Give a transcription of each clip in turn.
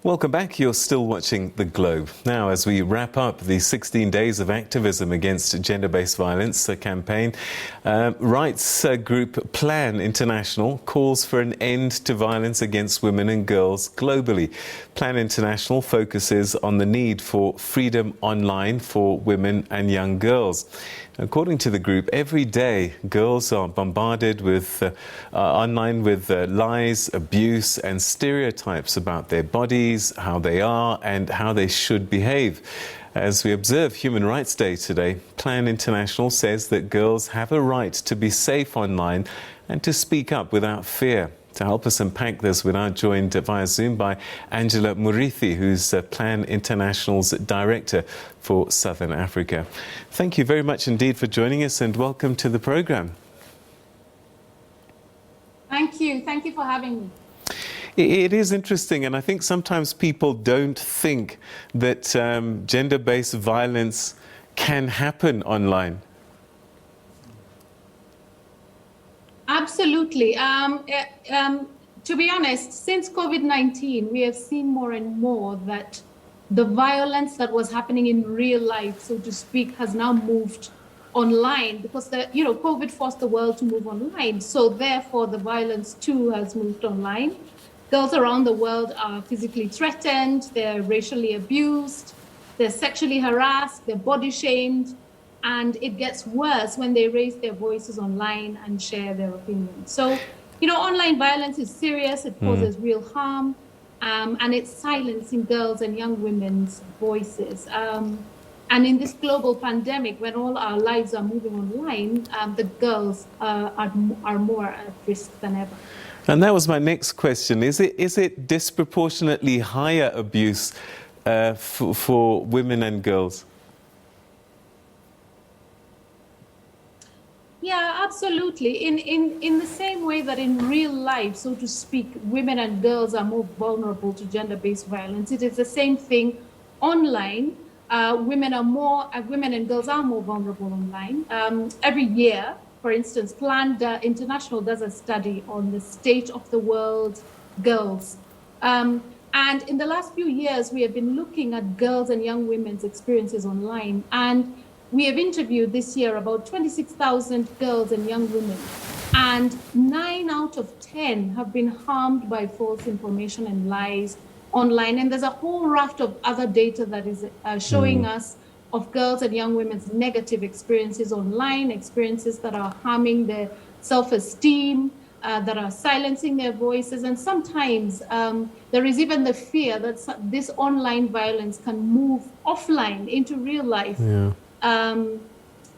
Welcome back. You're still watching The Globe. Now, as we wrap up the 16 days of activism against gender-based violence campaign, rights group Plan International calls for an end to violence against women and girls globally. Plan International focuses on the need for freedom online for women and young girls. According to the group, every day girls are bombarded with online with lies, abuse and stereotypes about their bodies, how they are and how they should behave. As we observe Human Rights Day today, Plan International says that girls have a right to be safe online and to speak up without fear. To help us unpack this, we're now joined via Zoom by Angela Murithi, who's Plan International's Director for Southern Africa. Thank you very much indeed for joining us and welcome to the program. Thank you. Thank you for having me. It is interesting, and I think sometimes people don't think that gender-based violence can happen online. Absolutely. To be honest, since COVID-19, we have seen more and more that the violence that was happening in real life, so to speak, has now moved online because COVID forced the world to move online. So therefore, the violence too has moved online. Girls around the world are physically threatened, they're racially abused, they're sexually harassed, they're body shamed. And it gets worse when they raise their voices online and share their opinions. So, online violence is serious, it causes real harm, and it's silencing girls and young women's voices. And in this global pandemic, when all our lives are moving online, the girls are more at risk than ever. And that was my next question. Is it disproportionately higher abuse for women and girls? Yeah, absolutely. In the same way that in real life, so to speak, women and girls are more vulnerable to gender-based violence, it is the same thing online. Women and girls are more vulnerable online. Every year, for instance, Plan International does a study on the state of the world's girls. And in the last few years, we have been looking at girls and young women's experiences online. And we have interviewed this year about 26,000 girls and young women, and 9 out of 10 have been harmed by false information and lies online. And there's a whole raft of other data that is showing us of girls and young women's negative experiences online, experiences that are harming their self-esteem, that are silencing their voices. And sometimes there is even the fear that this online violence can move offline into real life. Yeah.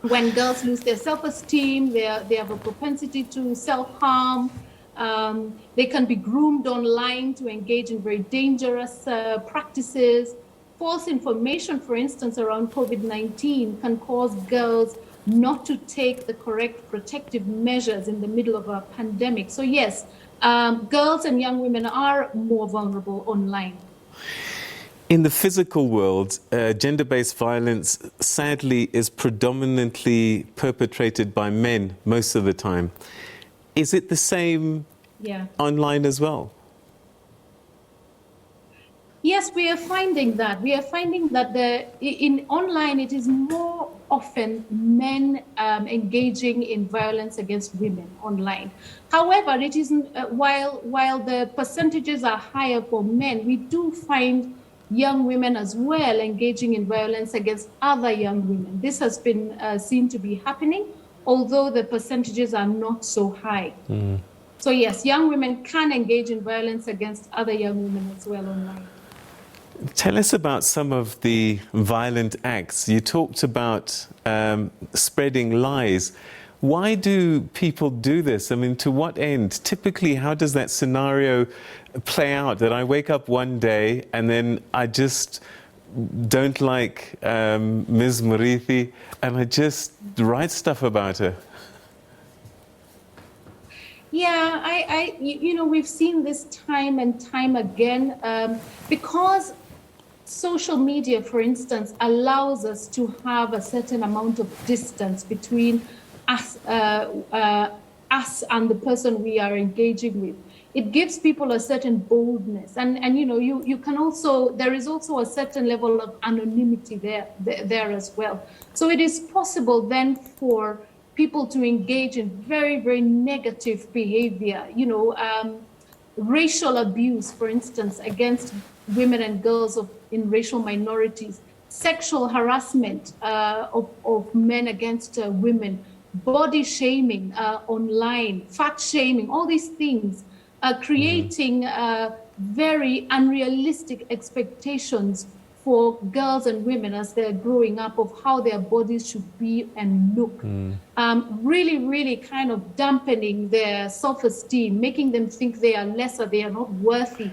When girls lose their self-esteem, they have a propensity to self-harm. They can be groomed online to engage in very dangerous practices. False information, for instance, around COVID-19 can cause girls not to take the correct protective measures in the middle of a pandemic. So yes, girls and young women are more vulnerable online. In the physical world, gender-based violence, sadly, is predominantly perpetrated by men most of the time. Is it the same online as well? Yes, we are finding that. We are finding that in online, it is more often men engaging in violence against women online. However, it isn't, while the percentages are higher for men, we do find young women as well engaging in violence against other young women. This has been seen to be happening, although the percentages are not so high. So yes, young women can engage in violence against other young women as well online. Tell us about some of the violent acts. You talked about spreading lies. Why do people do this? I mean, to what end? Typically, how does that scenario play out? That I wake up one day and then I just don't like Ms. Muriithi and I just write stuff about her. Yeah, we've seen this time and time again because social media, for instance, allows us to have a certain amount of distance between us and the person we are engaging with. it gives people a certain boldness, and you know, you can also, there is also a certain level of anonymity there as well. So it is possible then for people to engage in very, very negative behavior, you know, racial abuse, for instance, against women and girls in racial minorities, sexual harassment of men against women, body shaming online, fat shaming, all these things, creating very unrealistic expectations for girls and women as they're growing up of how their bodies should be and look. Really, really kind of dampening their self-esteem, making them think they are lesser, they are not worthy,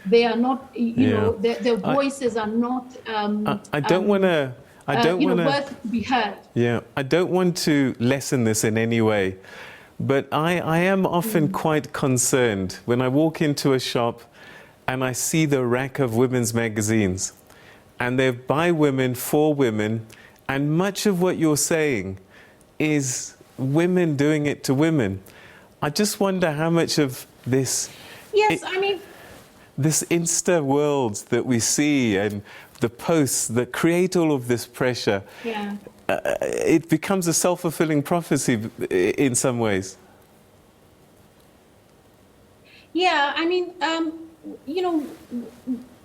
they are not, you know, their voices are not I don't want to worth to be heard. Yeah, I don't want to lessen this in any way, but I am often quite concerned when I walk into a shop and I see the rack of women's magazines, and they're by women, for women, and much of what you're saying is women doing it to women. I just wonder how much of this... Yes, I mean... This Insta world that we see and the posts that create all of this pressure, it becomes a self-fulfilling prophecy in some ways. Yeah, I mean, you know,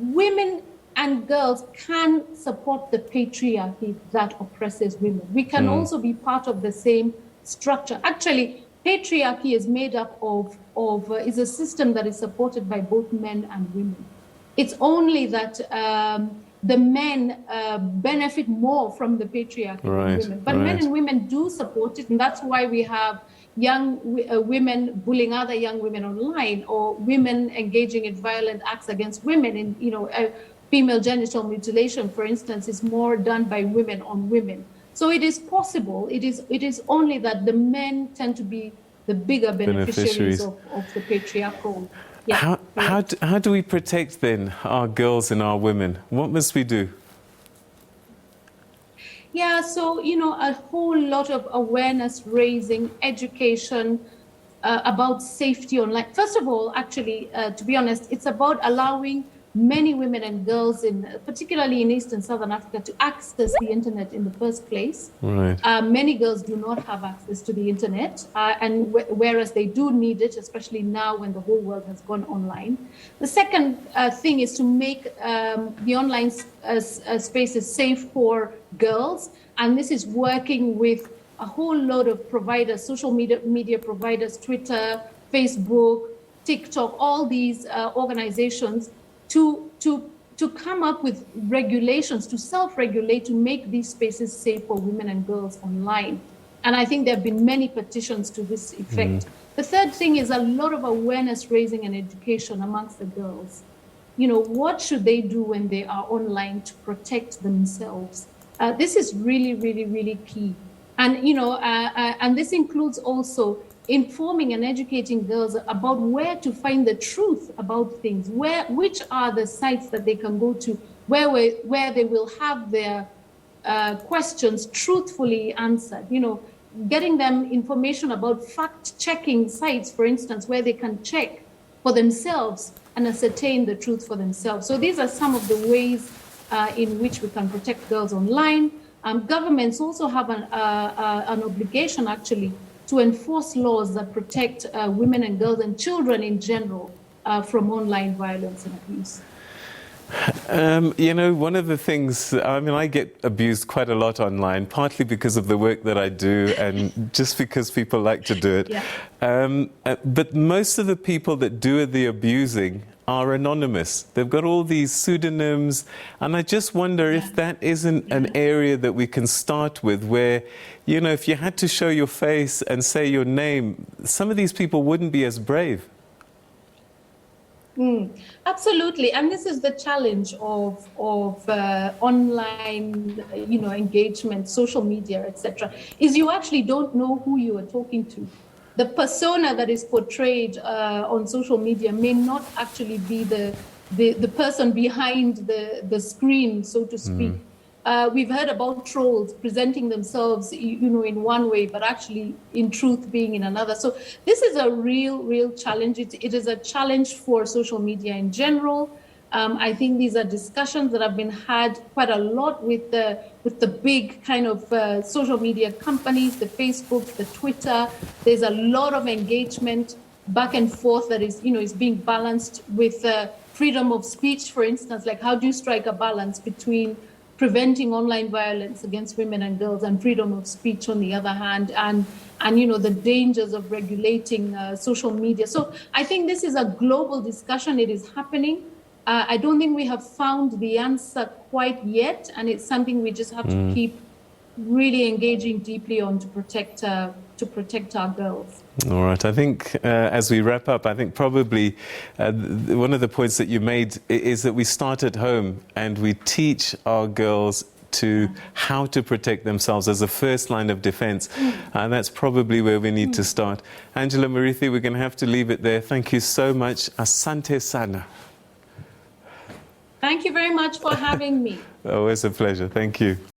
women and girls can support the patriarchy that oppresses women. We can also be part of the same structure. Actually, patriarchy is made up of is a system that is supported by both men and women. It's only that the men benefit more from the patriarchy than women. But men and women do support it, and that's why we have young women bullying other young women online, or women engaging in violent acts against women. In, you know, female genital mutilation, for instance, is more done by women on women. So it is possible. It is only that the men tend to be the bigger beneficiaries of the patriarchal. Yeah, how do we protect then our girls and our women? What must we do? Yeah, so, you know, a whole lot of awareness raising, education about safety online. First of all, actually, to be honest, it's about allowing many women and girls, particularly in East and Southern Africa, to access the internet in the first place. Many girls do not have access to the internet, and whereas they do need it, especially now when the whole world has gone online. The second thing is to make the online spaces safe for girls, and this is working with a whole lot of providers, social media providers, Twitter, Facebook, TikTok, all these organizations, to come up with regulations, to self-regulate, to make these spaces safe for women and girls online. And I think there have been many petitions to this effect. The third thing is a lot of awareness raising and education amongst the girls. You know, what should they do when they are online to protect themselves? This is really, really, really key. And, you know, and this includes also informing and educating girls about where to find the truth about things, which are the sites that they can go to, where they will have their questions truthfully answered. You know, getting them information about fact-checking sites, for instance, where they can check for themselves and ascertain the truth for themselves. So these are some of the ways in which we can protect girls online. Governments also have an obligation, actually, to enforce laws that protect women and girls and children in general from online violence and abuse. You know, one of the things, I mean, I get abused quite a lot online, partly because of the work that I do and just because people like to do it. But most of the people that do the abusing are anonymous. They've got all these pseudonyms, and I just wonder if that isn't an area that we can start with, where, you know, if you had to show your face and say your name, some of these people wouldn't be as brave. Absolutely, and this is the challenge of online, you know, engagement, social media, etc. Is you actually don't know who you are talking to. The persona that is portrayed on social media may not actually be the person behind the screen, so to speak. We've heard about trolls presenting themselves, in one way, but actually in truth being in another. So this is a real challenge. It is a challenge for social media in general. I think these are discussions that have been had quite a lot with the big kind of social media companies, the Facebook, the Twitter. There's a lot of engagement back and forth that is being balanced with freedom of speech, for instance. Like, how do you strike a balance between preventing online violence against women and girls and freedom of speech on the other hand, and the dangers of regulating social media? So I think this is a global discussion. It is happening. I don't think we have found the answer quite yet, and it's something we just have to keep really engaging deeply on to protect our girls. All right. I think as we wrap up, I think probably one of the points that you made is that we start at home and we teach our girls to how to protect themselves as a first line of defense. And that's probably where we need to start. Angela Murithi, we're going to have to leave it there. Thank you so much. Asante sana. Thank you very much for having me. Always a pleasure. Thank you.